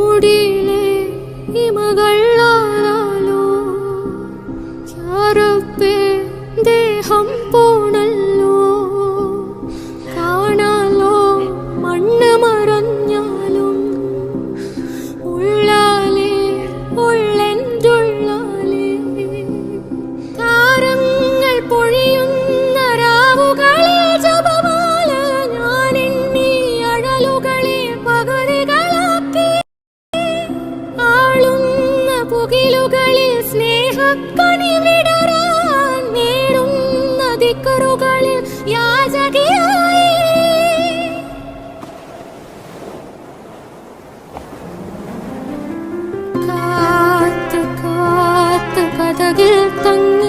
മുടിയിലെ ഇമകളാലോ ചാരപ്പേ ദേഹം പോണല്ലോ കാണാലോ മണ്ണ് മറഞ്ഞാലും ഉള്ളാലേ ഉള്ളെഞ്ചുള്ളാലേ താരങ്ങൾ പൊഴിയുന്ന രാവുകളിൽ ജപമാല ഞാൻ എണ്ണി അഴലുകളിൽ പകരുകളാക്കി ആളുന്ന പുകിലുകളിൽ സ്നേഹക്കണി വിടരാൻ നേടുന്ന ദിക്കറുകളിൽ യാചകിയായി കാത്ത് കാത്ത് കഥകിൽ തങ്ങി